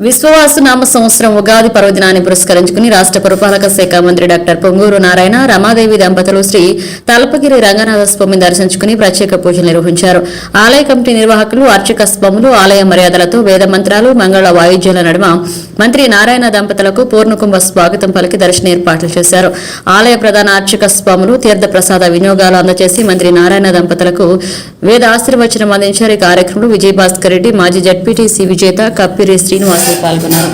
విశ్వవాసనామ సంవత్సరం ఉగాది పర్వదినాన్ని పురస్కరించుకుని రాష్ట్ర పురపాలక శాఖ మంత్రి డాక్టర్ పొంగూరు నారాయణ రమాదేవి దంపతులు శ్రీ తలపగిరి రంగనాథ స్వామిని దర్శించుకుని ప్రత్యేక పూజలు నిర్వహించారు. ఆలయ కమిటీ నిర్వాహకులు అర్చక స్వాములు ఆలయ మర్యాదలతో వేద మంత్రాలు మంగళ వాయిద్యాల నడుమ మంత్రి నారాయణ దంపతులకు పూర్ణకుంభ స్వాగతం పలికి దర్శన ఏర్పాట్లు చేశారు. ఆలయ ప్రధాన అర్చక స్వాములు తీర్థ ప్రసాద వినియోగాలు అందజేసి మంత్రి నారాయణ దంపతులకు వేద ఆశీర్వచనం అందించారు. ఈ కార్యక్రమంలో విజయభాస్కర్ రెడ్డి, మాజీ జడ్పీటీసీ విజేత కప్పిరి శ్రీనివాస్ పాల్గొన్నారు.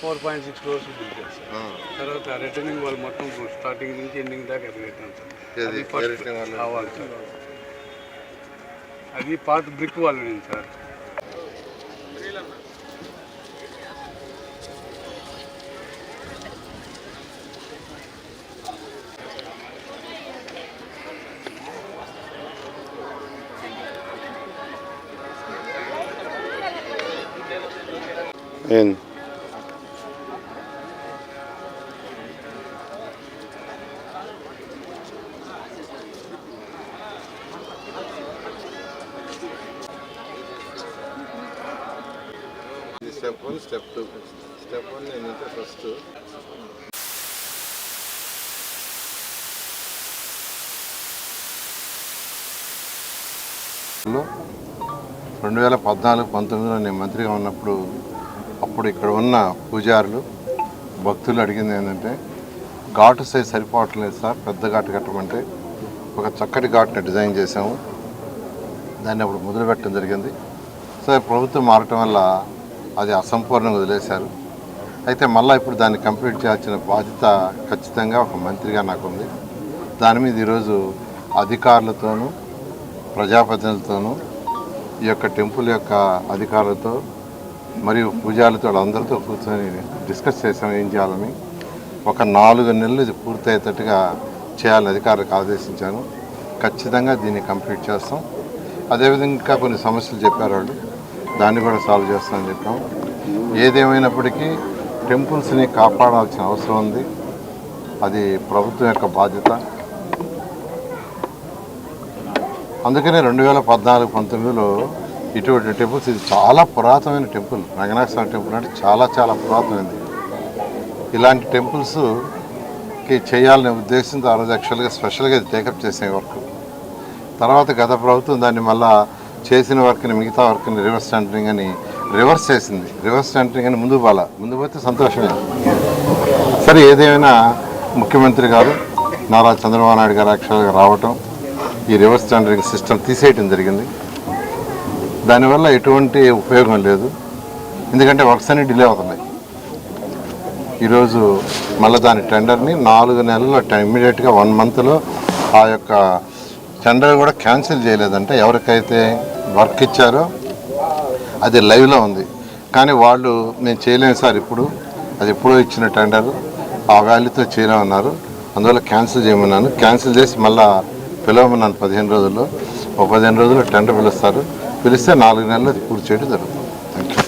$4.6 crores తర్వాత రిటర్నింగ్ వాళ్ళు మొత్తం స్టార్టింగ్ నుంచి ఎండింగ్ దాకా కట్టాం సార్. అది పాత బ్రిక్ వాళ్ళు ఉంది సార్. Step 1, Step 2. Step 1 ఏంటంటే ఫస్ట్ 2014-19లో నేను మంత్రిగా ఉన్నప్పుడు అప్పుడు ఇక్కడ ఉన్న పూజారులు భక్తులు అడిగింది ఏంటంటే ఘాటు సైజ్ సరిపోవట్లేదు సార్, పెద్ద ఘాటు కట్టమంటే ఒక చక్కటి ఘాటుని డిజైన్ చేసాము. దాన్ని అప్పుడు మొదలుపెట్టడం జరిగింది. సో ప్రభుత్వం మారటం వల్ల అది అసంపూర్ణంగా వదిలేశారు. అయితే మళ్ళీ ఇప్పుడు దాన్ని కంప్లీట్ చేయాల్సిన బాధ్యత ఖచ్చితంగా ఒక మంత్రిగా నాకు ఉంది. దాని మీద ఈరోజు అధికారులతోనూ ప్రజాప్రతినిధులతోనూ ఈ యొక్క టెంపుల్ యొక్క అధికారులతో మరియు పూజారులతో అందరితో కూర్చొని డిస్కస్ చేసాం ఏం చేయాలని. ఒక 4 నెలలు ఇది పూర్తయ్యేటట్టుగా చేయాలని అధికారులకు ఆదేశించాను. ఖచ్చితంగా దీన్ని కంప్లీట్ చేస్తాం. అదేవిధంగా ఇంకా కొన్ని సమస్యలు చెప్పారు వాళ్ళు, దాన్ని కూడా సాల్వ్ చేస్తామని చెప్పాం. ఏదేమైనప్పటికీ టెంపుల్స్ని కాపాడాల్సిన అవసరం ఉంది. అది ప్రభుత్వం యొక్క బాధ్యత. అందుకనే 2014-19లో ఇటువంటి టెంపుల్స్, ఇది చాలా పురాతనమైన టెంపుల్. రంగనాథ స్వామి టెంపుల్ అంటే చాలా చాలా పురాతనమైనది. ఇలాంటి టెంపుల్స్కి చేయాలనే ఉద్దేశంతో ఆ రోజు యాక్చువల్గా స్పెషల్గా ఇది టేకప్ చేసే వర్క్. తర్వాత గత ప్రభుత్వం దాన్ని మళ్ళా చేసిన వర్క్ని, మిగతా వర్క్ని రివర్స్ టెండరింగ్ అని రివర్స్ చేసింది. రివర్స్ టెండరింగ్ అని ముందు పోతే సంతోషమే. సరే, ఏదేమైనా ముఖ్యమంత్రి గారు నారా చంద్రబాబు నాయుడు గారు యాక్చువల్గా రావటం, ఈ రివర్స్ టెండరింగ్ సిస్టమ్ తీసేయటం జరిగింది. దానివల్ల ఎటువంటి ఉపయోగం లేదు. ఎందుకంటే వర్క్స్ అన్ని డిలే అవుతున్నాయి. ఈరోజు మళ్ళీ దాని టెండర్ని 4 నెలల్లో ఇమ్మీడియట్గా 1 మంత్లో ఆ యొక్క టెండర్ కూడా క్యాన్సిల్ చేయలేదంటే ఎవరికైతే వర్క్ ఇచ్చారో అది లైవ్లో ఉంది. కానీ వాళ్ళు మేము చేయలేము సార్, ఇప్పుడు అది ఎప్పుడో ఇచ్చిన టెండర్ ఆ వాల్యూతో చేయలేమన్నారు. అందువల్ల క్యాన్సిల్ చేయమన్నాను. క్యాన్సిల్ చేసి మళ్ళీ పిలవమన్నాను 15 రోజుల్లో. ఒక 15 రోజుల్లో టెండర్ పిలుస్తారు. పిలిస్తే 4 నెలలు అది పూర్తి చేయడం జరుగుతుంది. Thank you.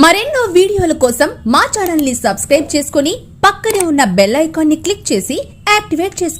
మరెన్నో వీడియోల కోసం మా ఛానల్ ని సబ్స్క్రైబ్ చేసుకుని పక్కనే ఉన్న బెల్ ఐకాన్ ని క్లిక్ చేసి యాక్టివేట్ చేసుకోండి.